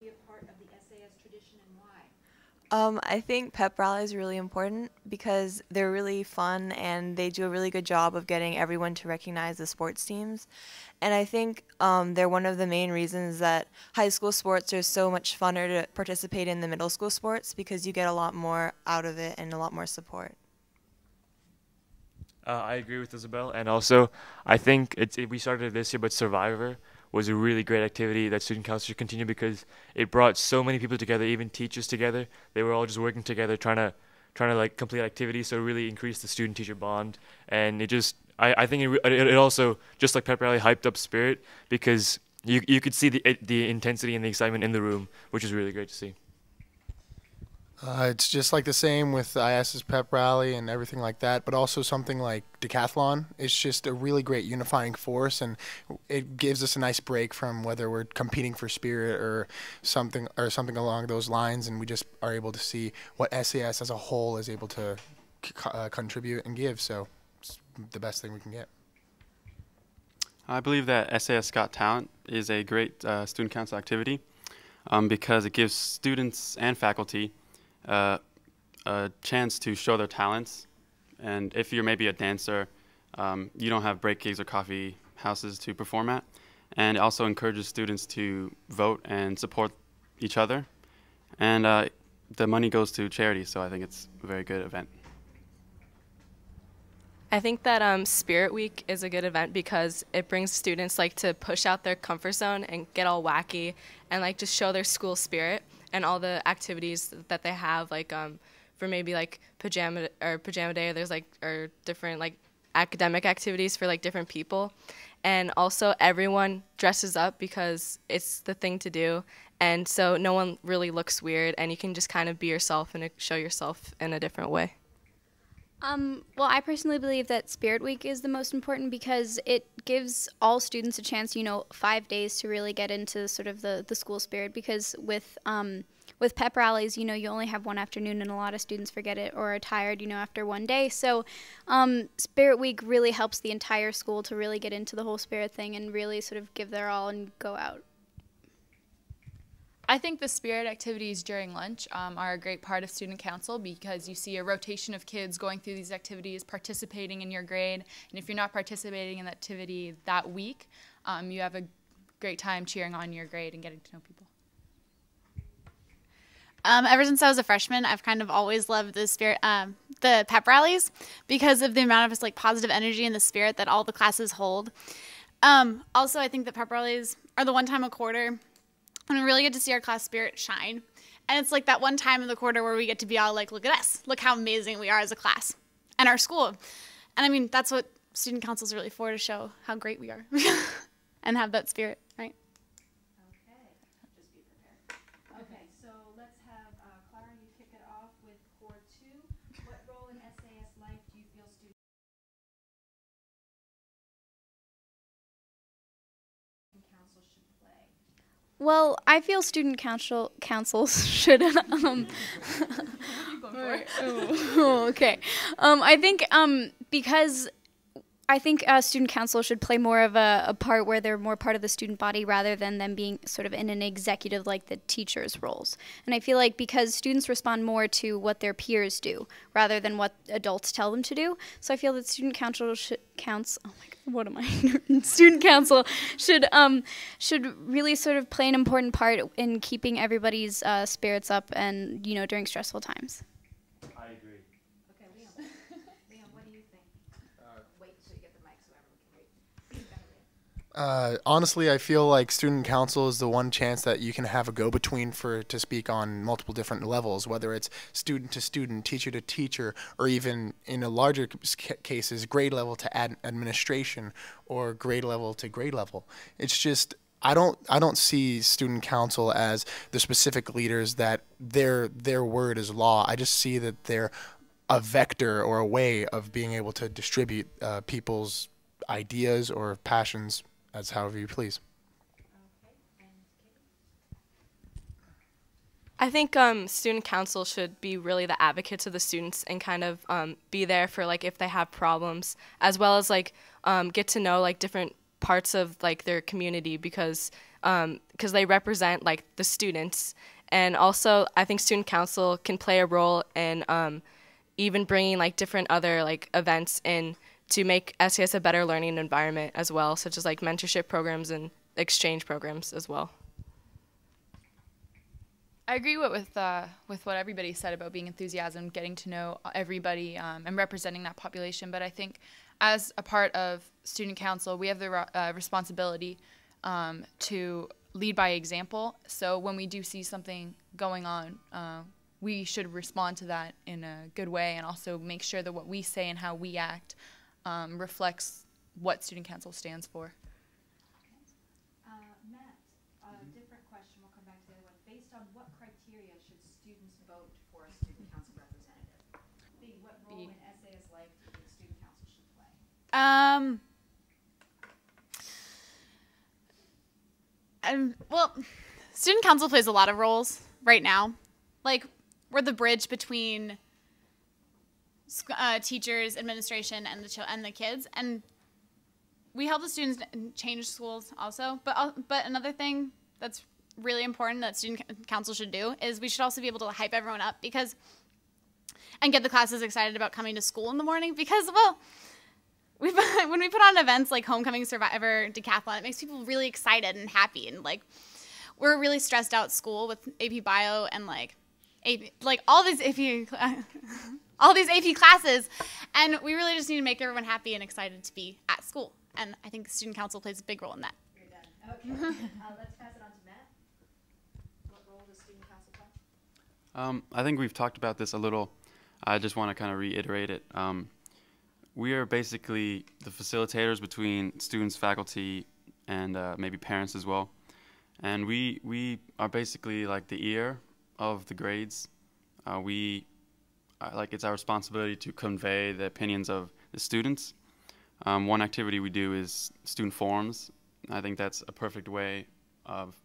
Be a part of the SAS tradition and why? I think pep rally is really important because they're really fun and they do a really good job of getting everyone to recognize the sports teams. And I think they're one of the main reasons that high school sports are so much funner to participate in the middle school sports because you get a lot more out of it and a lot more support. I agree with Isabel, and also I think we started it this year, but Survivor was a really great activity that student council should continue because it brought so many people together, even teachers together. They were all just working together, trying to like complete activities, so it really increased the student teacher bond, and I think it also just like pep rally hyped up spirit because you could see the intensity and the excitement in the room, which is really great to see. It's just like the same with IS's pep rally and everything like that, but also something like decathlon. It's just a really great unifying force, and it gives us a nice break from whether we're competing for spirit or something along those lines, and we just are able to see what SAS as a whole is able to contribute and give. So it's the best thing we can get. I believe that SAS Got Talent is a great student council activity because it gives students and faculty a chance to show their talents. And if you're maybe a dancer, you don't have break gigs or coffee houses to perform at. And it also encourages students to vote and support each other. And the money goes to charity, so I think it's a very good event. I think that Spirit Week is a good event because it brings students like to push out their comfort zone and get all wacky and like just show their school spirit and all the activities that they have for maybe like pajama day or there's like or different like academic activities for like different people, and also everyone dresses up because it's the thing to do, and so no one really looks weird and you can just kind of be yourself and show yourself in a different way. Well, I personally believe that Spirit Week is the most important because it gives all students a chance, 5 days to really get into sort of the school spirit. Because with pep rallies, you only have one afternoon, and a lot of students forget it or are tired, after one day. So Spirit Week really helps the entire school to really get into the whole spirit thing and really sort of give their all and go out. I think the spirit activities during lunch are a great part of student council because you see a rotation of kids going through these activities, participating in your grade, and if you're not participating in the activity that week, you have a great time cheering on your grade and getting to know people. Ever since I was a freshman, I've kind of always loved the pep rallies because of the amount of like positive energy and the spirit that all the classes hold. Also, I think that pep rallies are the one time a quarter and we really get to see our class spirit shine. And it's like that one time in the quarter where we get to be all like, look at us. Look how amazing we are as a class and our school. And I mean, that's what student council is really for, to show how great we are and have that spirit, right? Okay, just be prepared. Okay, so let's have Clara, you kick it off with core 2. What role in SAS life do you feel student council should play? Well, I feel student councils should. Okay. I think because I think student council should play more of a part where they're more part of the student body rather than them being sort of in an executive like the teachers' roles. And I feel like because students respond more to what their peers do rather than what adults tell them to do, so I feel that student council student council should really sort of play an important part in keeping everybody's spirits up and during stressful times. I agree. Okay, Liam. Liam, what do you think? Wait so you get the mic so everyone can read. Honestly, I feel like student council is the one chance that you can have a go-between to speak on multiple different levels, whether it's student to student, teacher to teacher, or even in a larger cases, grade level to administration or grade level to grade level. It's just I don't see student council as the specific leaders that their word is law. I just see that they're a vector or a way of being able to distribute people's ideas or passions as however you please. I think student council should be really the advocates of the students and kind of be there for like if they have problems, as well as like get to know like different parts of like their community because they represent like the students. And also I think student council can play a role in even bringing like different other like events in to make SAS a better learning environment as well, such as like mentorship programs and exchange programs as well. I agree with what everybody said about being enthusiasm, getting to know everybody, and representing that population. But I think as a part of student council, we have the responsibility to lead by example. So when we do see something going on, we should respond to that in a good way, and also make sure that what we say and how we act reflects what student council stands for. Matt, different question. We'll come back to the other one. Based on what criteria should students vote for a student council representative? B, what role in SAS life do you think student council should play? Well, student council plays a lot of roles right now. Like, we're the bridge between teachers, administration, and the kids, and we help the students change schools also. But another thing that's really important that student council should do is we should also be able to hype everyone up and get the classes excited about coming to school in the morning because, well, when we put on events like Homecoming, Survivor, Decathlon, it makes people really excited and happy, and like we're really stressed out at school with AP Bio and like all these AP classes, and we really just need to make everyone happy and excited to be at school. And I think student council plays a big role in that. You're done. Okay. Let's pass it on to Matt. What role does student council play? I think we've talked about this a little. I just want to kind of reiterate it. We are basically the facilitators between students, faculty, and maybe parents as well. And we are basically like the ear of the grades. It's our responsibility to convey the opinions of the students. One activity we do is student forums. I think that's a perfect way of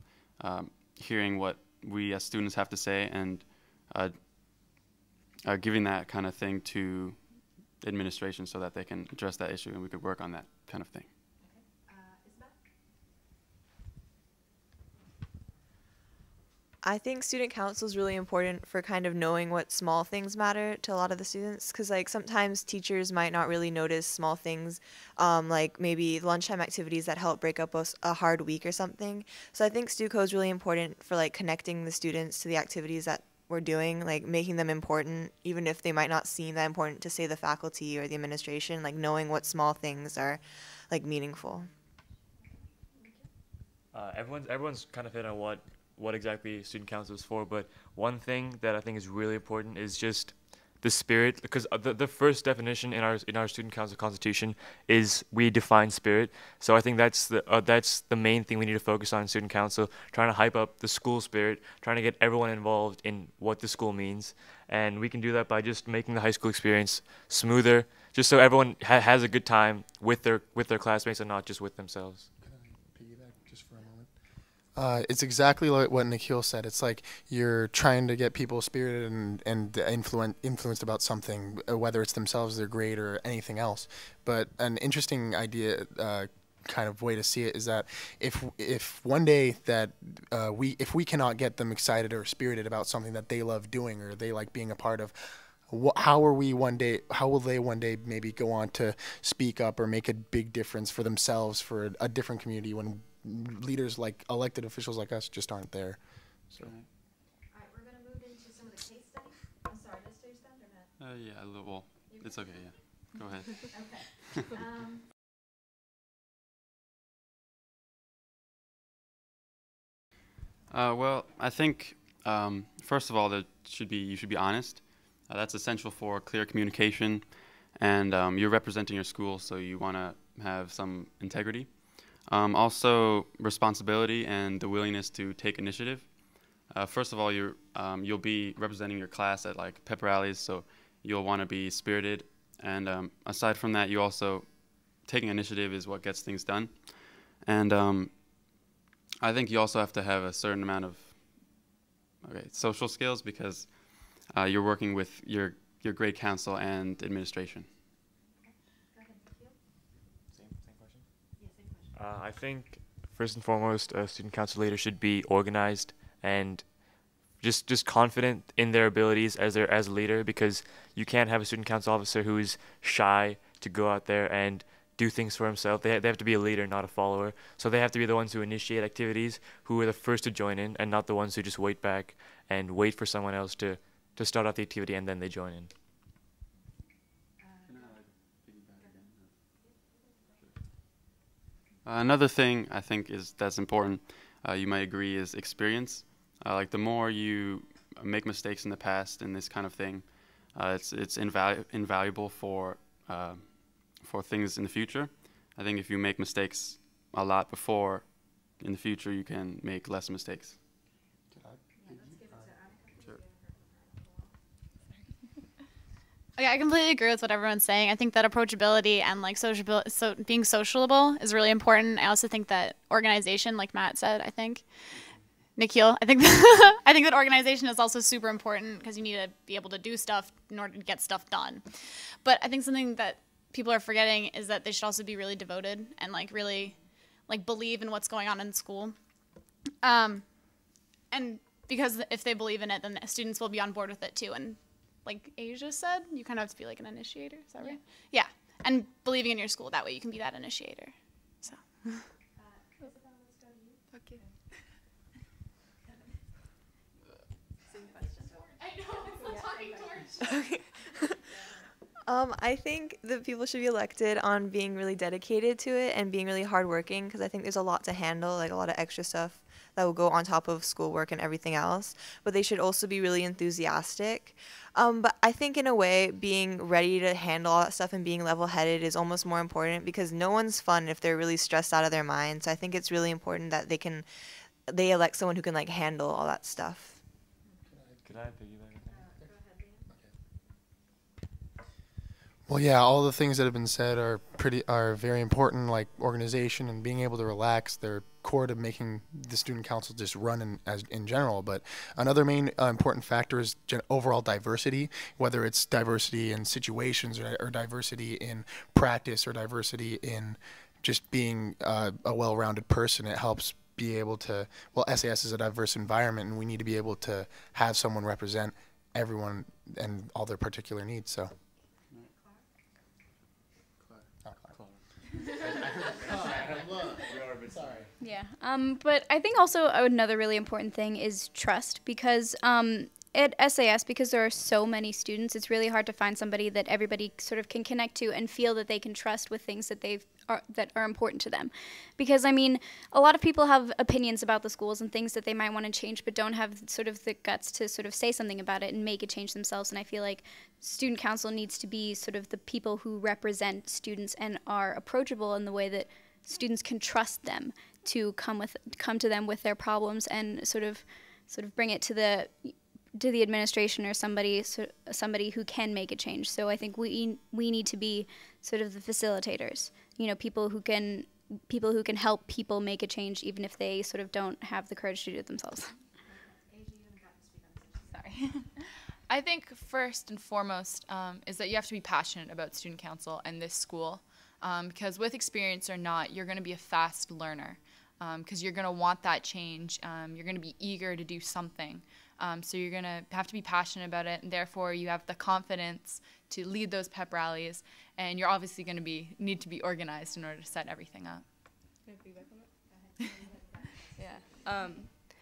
hearing what we as students have to say and giving that kind of thing to administration so that they can address that issue and we could work on that kind of thing. I think student council is really important for kind of knowing what small things matter to a lot of the students, because like sometimes teachers might not really notice small things, like maybe lunchtime activities that help break up a hard week or something. So I think StuCo is really important for like connecting the students to the activities that we're doing, like making them important, even if they might not seem that important to say the faculty or the administration, like knowing what small things are like meaningful. Everyone's kind of hit on what exactly student council is for, but one thing that I think is really important is just the spirit, because the first definition in our student council constitution is we define spirit. So I think that's the main thing we need to focus on in student council, trying to hype up the school spirit, trying to get everyone involved in what the school means, and we can do that by just making the high school experience smoother, just so everyone has a good time with their classmates and not just with themselves. It's exactly like what Nikhil said. It's like you're trying to get people spirited and influenced about something, whether it's themselves, their grade, or anything else. But an interesting idea, kind of way to see it, is that if one day that if we cannot get them excited or spirited about something that they love doing or they like being a part of, how will they one day maybe go on to speak up or make a big difference for themselves, for a different community, when leaders like elected officials like us just aren't there? So. All right, we're going to move into some of the case studies. I'm sorry, did I say that or not? Yeah, a little. Well, it's okay. Yeah, go ahead. Okay. Well, I think first of all, you should be honest. That's essential for clear communication, and you're representing your school, so you want to have some integrity. Also, responsibility and the willingness to take initiative. First of all, you'll be representing your class at like pep rallies, so you'll want to be spirited. And aside from that, you also taking initiative is what gets things done. And I think you also have to have a certain amount of social skills, because you're working with your grade council and administration. I think first and foremost, a student council leader should be organized and just confident in their abilities as a leader, because you can't have a student council officer who is shy to go out there and do things for himself. They have to be a leader, not a follower. So they have to be the ones who initiate activities, who are the first to join in, and not the ones who just wait back and wait for someone else to start off the activity and then they join in. Another thing I think that's important, you might agree, is experience. Like the more you make mistakes in the past and this kind of thing, it's invaluable for things in the future. I think if you make mistakes a lot before, in the future you can make less mistakes. Okay, I completely agree with what everyone's saying. I think that approachability and like being sociable is really important. I also think that organization, like Matt said, I think Nikhil, I think I think that organization is also super important because you need to be able to do stuff in order to get stuff done. But I think something that people are forgetting is that they should also be really devoted and like really like believe in what's going on in school. And because if they believe in it, then the students will be on board with it too. And like Asia said, you kind of have to be like an initiator. Is that right? Yeah. And believing in your school, that way you can be that initiator. So. Isabel, let's go to you. Okay. I think that people should be elected on being really dedicated to it and being really hardworking, because I think there's a lot to handle, like a lot of extra stuff that will go on top of schoolwork and everything else. But they should also be really enthusiastic. But I think in a way, being ready to handle all that stuff and being level-headed is almost more important, because no one's fun if they're really stressed out of their mind. So I think it's really important that they elect someone who can like handle all that stuff. Could I piggyback? Well, yeah, all the things that have been said are very important, like organization and being able to relax. They're core to making the student council just run in general. But another main important factor is overall diversity, whether it's diversity in situations or diversity in practice or diversity in just being a well-rounded person. It helps be able to, well, SAS is a diverse environment, and we need to be able to have someone represent everyone and all their particular needs. So. Yeah. But I think also another really important thing is trust, because at SAS, because there are so many students, it's really hard to find somebody that everybody sort of can connect to and feel that they can trust with things that that are important to them. Because I mean, a lot of people have opinions about the schools and things that they might want to change, but don't have sort of the guts to sort of say something about it and make a change themselves. And I feel like student council needs to be sort of the people who represent students and are approachable in the way that students can trust them to come to them with their problems and sort of bring it to the administration or somebody who can make a change. So I think we need to be sort of the facilitators, people who can help people make a change, even if they sort of don't have the courage to do it themselves. Sorry. I think first and foremost is that you have to be passionate about student council and this school, because with experience or not, you're going to be a fast learner, because you're going to want that change. You're going to be eager to do something. So you're going to have to be passionate about it, and therefore you have the confidence to lead those pep rallies, and you're obviously going to need to be organized in order to set everything up. Can I piggyback on that? Yeah.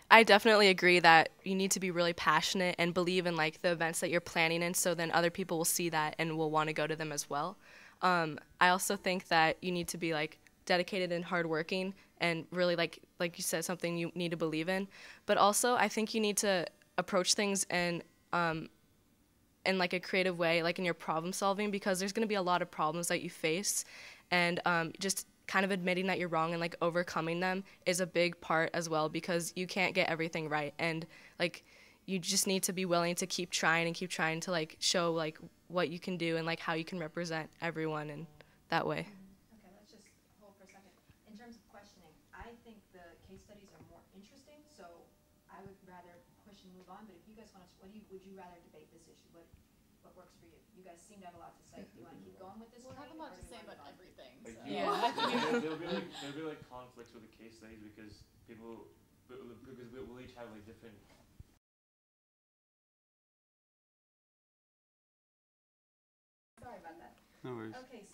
I definitely agree that you need to be really passionate and believe in like the events that you're planning in, so then other people will see that and will want to go to them as well. I also think that you need to be like dedicated and hardworking and really like you said, something you need to believe in. But also I think you need to approach things in like a creative way, like in your problem solving, because there's going to be a lot of problems that you face, and just kind of admitting that you're wrong and like overcoming them is a big part as well, because you can't get everything right, and like you just need to be willing to keep trying to like show like what you can do and like how you can represent everyone in that way. Okay, let's just hold for a second. In terms of questioning, I think the case studies are more interesting, so I would rather push and move on. But if you guys want to, would you rather debate this issue? What what works for you? You guys seem to have a lot to say. Do you want to keep going with this? We'll have a lot to say about everything. So. There'll be like conflicts with the case studies because we'll each have like different. Sorry about that. No worries. Okay,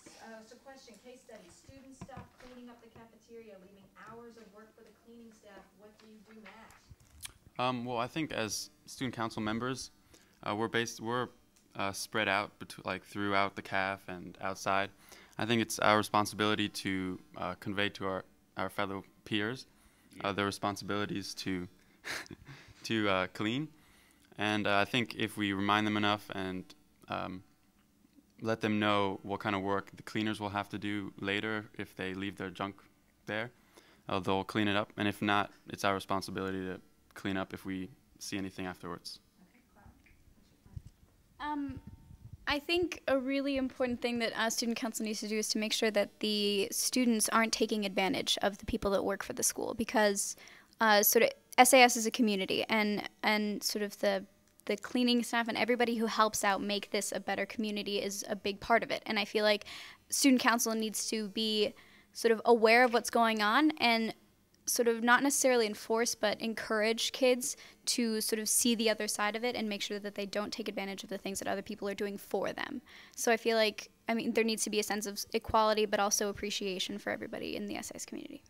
so question, case study. Students stop cleaning up the cafeteria, leaving hours of work for the cleaning staff. What do you do, Matt? Well, I think as student council members, we're spread out like throughout the CAF and outside. I think it's our responsibility to convey to our fellow peers their responsibilities to to clean, and I think if we remind them enough and let them know what kind of work the cleaners will have to do later if they leave their junk there, they'll clean it up, and if not, it's our responsibility to clean up if we see anything afterwards. I think a really important thing that student council needs to do is to make sure that the students aren't taking advantage of the people that work for the school, because sort of SAS is a community, and sort of the cleaning staff and everybody who helps out make this a better community is a big part of it. And I feel like student council needs to be sort of aware of what's going on and sort of not necessarily enforce, but encourage kids to sort of see the other side of it and make sure that they don't take advantage of the things that other people are doing for them. So I feel like, I mean, there needs to be a sense of equality, but also appreciation for everybody in the SAS community.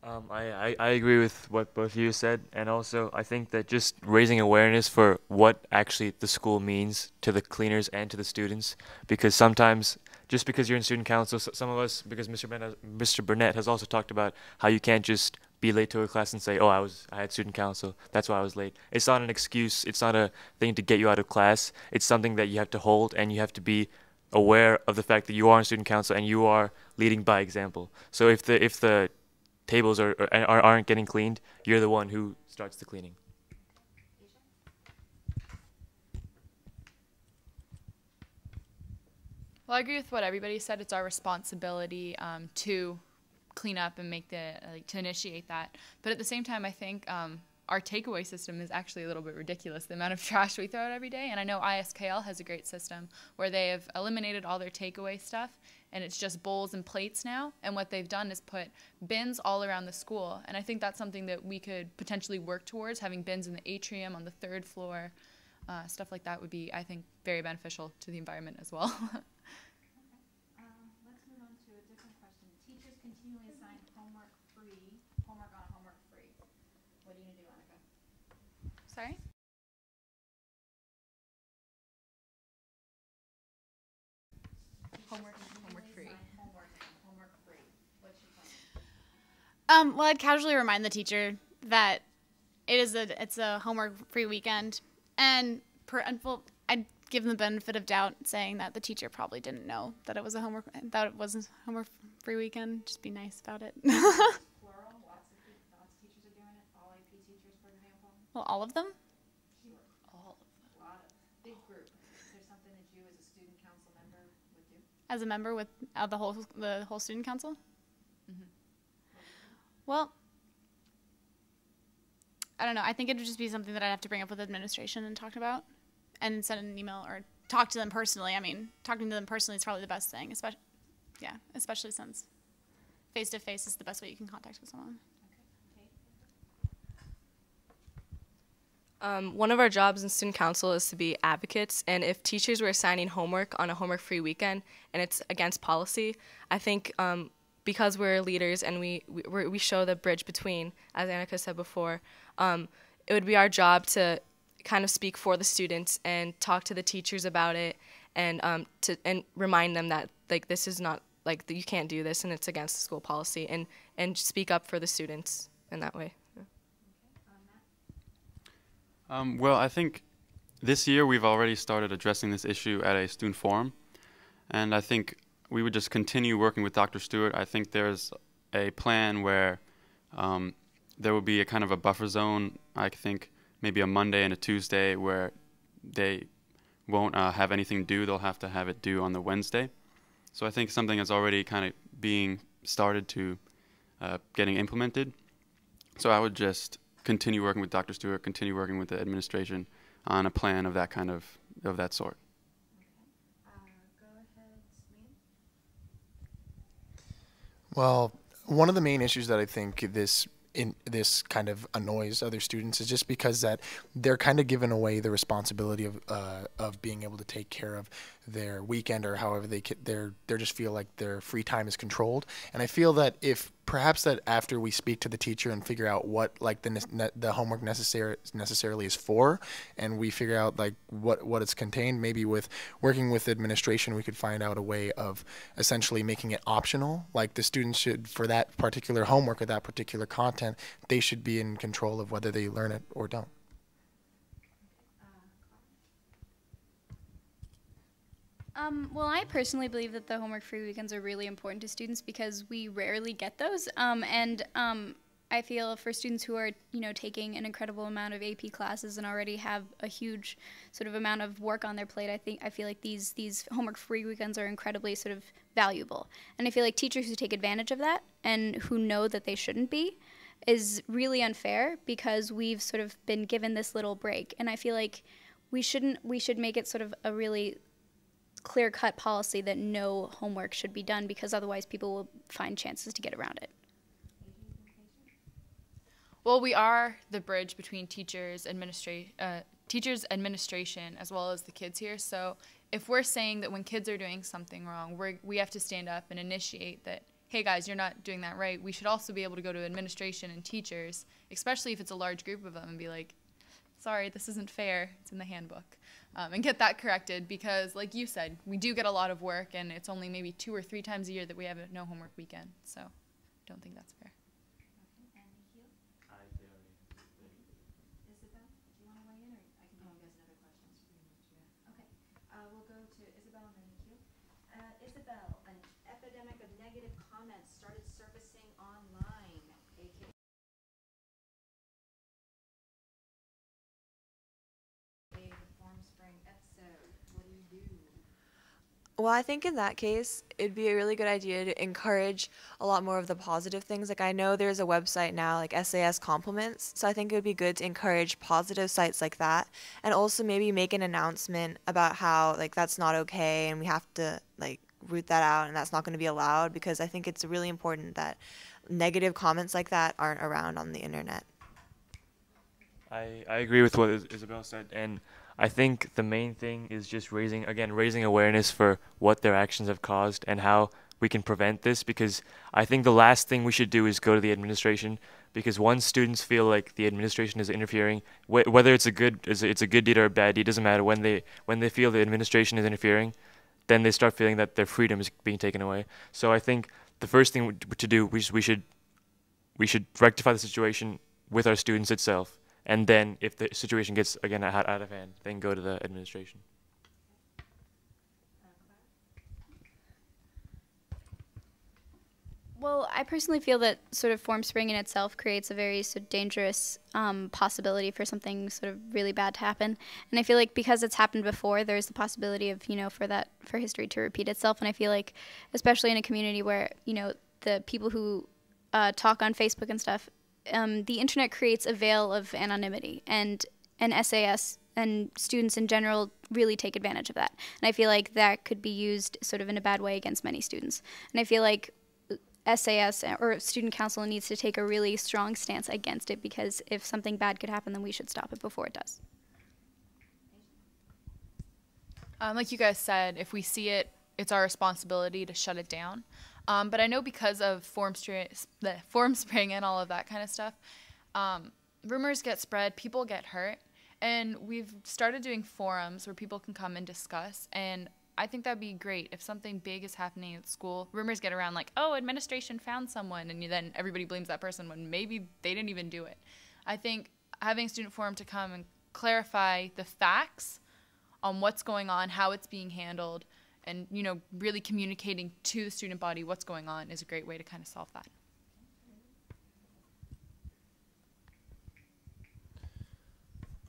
I agree with what both of you said, and also I think that just raising awareness for what actually the school means to the cleaners and to the students, because sometimes just because you're in student council, some of us, because Mr. Burnett has also talked about how you can't just be late to a class and say, oh, I had student council, that's why I was late. It's not an excuse, it's not a thing to get you out of class, it's something that you have to hold, and you have to be aware of the fact that you are in student council and you are leading by example. So if the tables aren't getting cleaned, you're the one who starts the cleaning. Well, I agree with what everybody said. It's our responsibility to clean up and make to initiate that. But at the same time, I think our takeaway system is actually a little bit ridiculous, the amount of trash we throw out every day. And I know ISKL has a great system where they have eliminated all their takeaway stuff, and it's just bowls and plates now. And what they've done is put bins all around the school. And I think that's something that we could potentially work towards, having bins in the atrium on the 3rd floor. Stuff like that would be, I think, very beneficial to the environment as well. Let's move on to a different question. Teachers continually assign homework on homework free. What are you going to do, Annika? Sorry? Homework free. Homework free. What's your plan? Well, I'd casually remind the teacher that it's a homework-free weekend, and I'd give them the benefit of doubt, saying that the teacher probably didn't know that it was a homework-free weekend. Just be nice about it. Plural. Lots of teachers are doing it. All AP teachers, for example. Well, all of them. All of them. A lot of big group. Is there something that you, as a student council member, would do? As a member with the whole student council. Mm-hmm. Well, I don't know. I think it would just be something that I'd have to bring up with administration and talk about, and send an email or talk to them personally. I mean, talking to them personally is probably the best thing, especially since face-to-face is the best way you can contact with someone. One of our jobs in student council is to be advocates, and if teachers were assigning homework on a homework-free weekend and it's against policy, I think because we're leaders and we show the bridge between, as Annika said before, it would be our job to kind of speak for the students and talk to the teachers about it, and remind them that like this is not like you can't do this and it's against the school policy, and speak up for the students in that way. Well, I think this year we've already started addressing this issue at a student forum, and I think we would just continue working with Dr. Stewart. I think there's a plan where there will be a kind of a buffer zone, I think maybe a Monday and a Tuesday, where they won't have anything due. They'll have to have it due on the Wednesday. So I think something is already kind of being started to getting implemented. So I would just continue working with Dr. Stewart, continue working with the administration on a plan of that sort. Go ahead, Samin. Well, one of the main issues that I think this kind of annoys other students is just because that they're kind of given away the responsibility of being able to take care of their weekend, or however they just feel like their free time is controlled. And I feel that if perhaps that after we speak to the teacher and figure out what like the homework necessarily is for, and we figure out like what it's contained, maybe with working with administration we could find out a way of essentially making it optional. Like the students should, for that particular homework or that particular content, they should be in control of whether they learn it or don't. Well, I personally believe that the homework-free weekends are really important to students because we rarely get those. I feel for students who are, taking an incredible amount of AP classes and already have a huge sort of amount of work on their plate, I feel like these homework-free weekends are incredibly sort of valuable. And I feel like teachers who take advantage of that and who know that they shouldn't be is really unfair because we've sort of been given this little break. And I feel like we should make it sort of a really clear-cut policy that no homework should be done because otherwise people will find chances to get around it. Well, we are the bridge between teachers, administration, as well as the kids here. So if we're saying that when kids are doing something wrong, we have to stand up and initiate that, hey guys, you're not doing that right. We should also be able to go to administration and teachers, especially if it's a large group of them, and be like, sorry, this isn't fair. It's in the handbook. And get that corrected because, like you said, we do get a lot of work, and it's only maybe 2 or 3 times a year that we have a no homework weekend. So don't think that's fair. Okay, and Nikhil? Isabel, do you want to weigh in, or I can go and guess another question? Okay, we'll go to Isabel and then Nikhil. Isabel, an epidemic of negative comments started surfacing online, aka the Formspring episode. What do you do? Well, I think in that case, it'd be a really good idea to encourage a lot more of the positive things. Like I know there's a website now, like SAS Compliments, so I think it would be good to encourage positive sites like that, and also maybe make an announcement about how like that's not okay and we have to like root that out and that's not going to be allowed, because I think it's really important that negative comments like that aren't around on the internet. I agree with what Isabel said, and I think the main thing is just raising awareness for what their actions have caused and how we can prevent this, because I think the last thing we should do is go to the administration, because once students feel like the administration is interfering, whether it's a good deed or a bad deed, doesn't matter, when they feel the administration is interfering, then they start feeling that their freedom is being taken away. So I think the first thing to do, we should rectify the situation with our students itself. And then if the situation gets, again, out of hand, then go to the administration. Well, I personally feel that sort of Formspring in itself creates a very sort of dangerous possibility for something sort of really bad to happen. And I feel like because it's happened before, there's the possibility of, for history to repeat itself. And I feel like, especially in a community where, the people who talk on Facebook and stuff, the internet creates a veil of anonymity, and SAS and students in general really take advantage of that. And I feel like that could be used sort of in a bad way against many students. And I feel like SAS or student council needs to take a really strong stance against it, because if something bad could happen, then we should stop it before it does. Like you guys said, if we see it, it's our responsibility to shut it down. But I know because of Formspring and all of that kind of stuff, rumors get spread, people get hurt, and we've started doing forums where people can come and discuss, and I think that'd be great if something big is happening at school. Rumors get around like, oh, administration found someone, and then everybody blames that person when maybe they didn't even do it. I think having a student forum to come and clarify the facts on what's going on, how it's being handled, and really communicating to the student body what's going on is a great way to kind of solve that.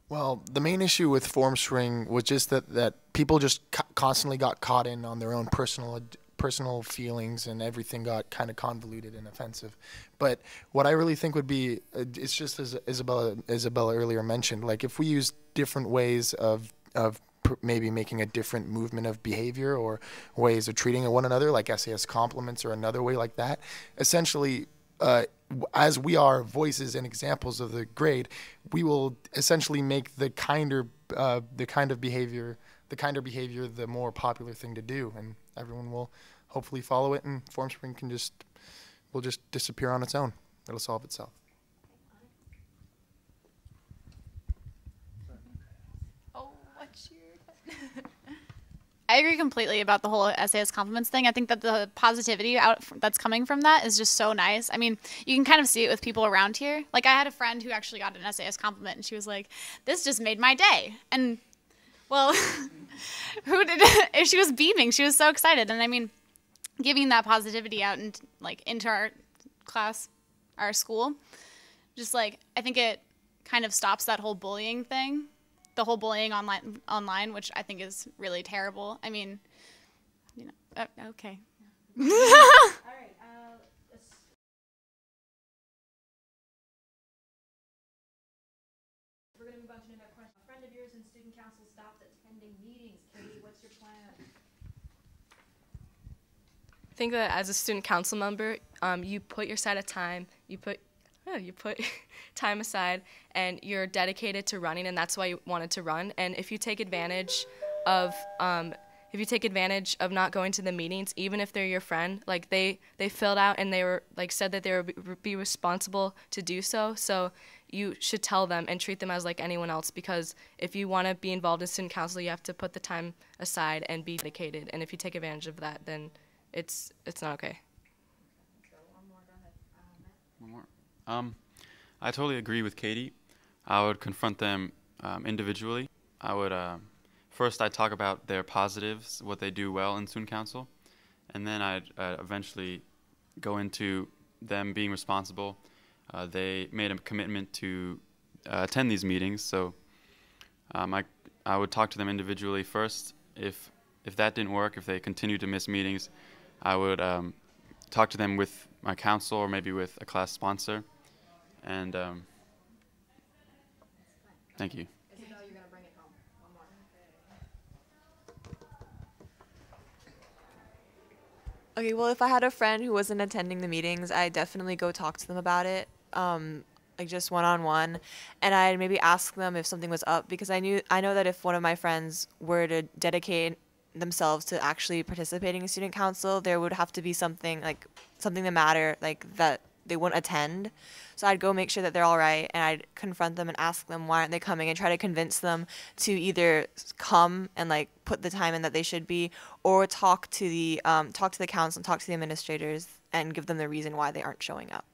Well, the main issue with Formspring was just that people just constantly got caught in on their own personal personal feelings and everything got kind of convoluted and offensive. But what I really think would be, it's just as Isabella earlier mentioned, like if we use different ways of maybe making a different movement of behavior or ways of treating one another, like SAS compliments or another way like that, essentially, as we are voices and examples of the grade, we will essentially make the kinder behavior the more popular thing to do, and everyone will hopefully follow it, and Formspring will just disappear on its own. It'll solve itself. Oh, what's your... I agree completely about the whole SAS compliments thing. I think that the positivity that's coming from that is just so nice. I mean, you can kind of see it with people around here. Like, I had a friend who actually got an SAS compliment, and she was like, "This just made my day." And, well, who did it? She was beaming. She was so excited. And, I mean, giving that positivity out and like into our class, our school, just like, I think it kind of stops that whole bullying thing. The whole bullying online, which I think is really terrible. I mean, you know, okay. All right. We're going to move on to another question. A friend of yours in student council stopped attending meetings. Katie, what's your plan? I think that as a student council member, you put your side of time, you put time aside, and you're dedicated to running, and that's why you wanted to run. And if you take advantage of not going to the meetings, even if they're your friend, like they filled out and they were like said that they would be responsible to do so. So you should tell them and treat them as like anyone else, because if you want to be involved in student council, you have to put the time aside and be dedicated. And if you take advantage of that, then it's not okay. One more. I totally agree with Katie. I would confront them individually. I would first I'd talk about their positives, what they do well in student council, and then I'd eventually go into them being responsible. They made a commitment to attend these meetings, so I would talk to them individually first. If that didn't work, if they continued to miss meetings, I would talk to them with my council or maybe with a class sponsor. And thank you. Isabel, you're going to bring it home. One more. Okay, well, if I had a friend who wasn't attending the meetings, I'd definitely go talk to them about it, like just one-on-one, and I'd maybe ask them if something was up, because I know that if one of my friends were to dedicate themselves to actually participating in student council, there would have to be something the matter, like that they wouldn't attend. So I'd go make sure that they're all right, and I'd confront them and ask them why aren't they coming, and try to convince them to either come and like put the time in that they should be, or talk to the council and talk to the administrators and give them the reason why they aren't showing up.